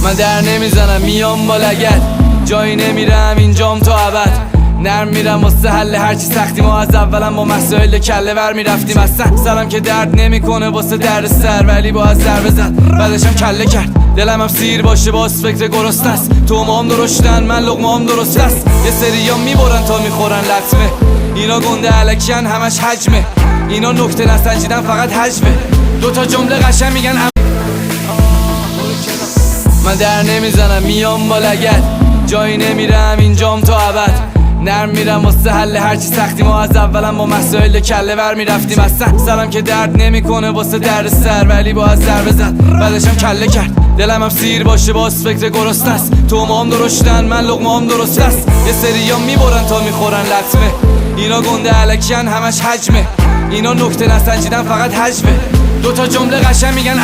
من در نمیزنم میام با لگد، جایی نمیرم اینجام تا ابد. نرم میرم واسه حل هرچی سختی، ما از اولم با مسائل کله ور میرفتیم. اصلا سلام که درد نمیکنه واسه درد سر، ولی با از ضربه زد بعدشم کله کرد. دلم هم سیر باشه باز فکر گرسنه است، تو مام درشتن من لقمام درست است. یه سری ها میبرن تا میخورن لطمه، اینا گنده علکیان همش حجمه، اینا نکته نسنجیدن فقط حجمه. دوتا جمله قشنگ میگن من در نمیزنم میام با لگد، جایی نمیرم اینجام تا ابد. نرم میرم واسه حل هرچی سختی، ما از اولم با مسائل کله ور میرفتیم. اصلا سلام که درد نمیکنه واسه درد سر، ولی با از ضربه زد بعدشم کله کرد. دلم هم سیر باشه باز فکر گرسنه است، تو مام درشتن من لقمام درست است. یه سری ها میبرن تا میخورن لطمه، اینا گنده علکیان همش حجمه، اینا نکته نسنجیدن فقط حجمه. دوتا جمله قشنگ میگن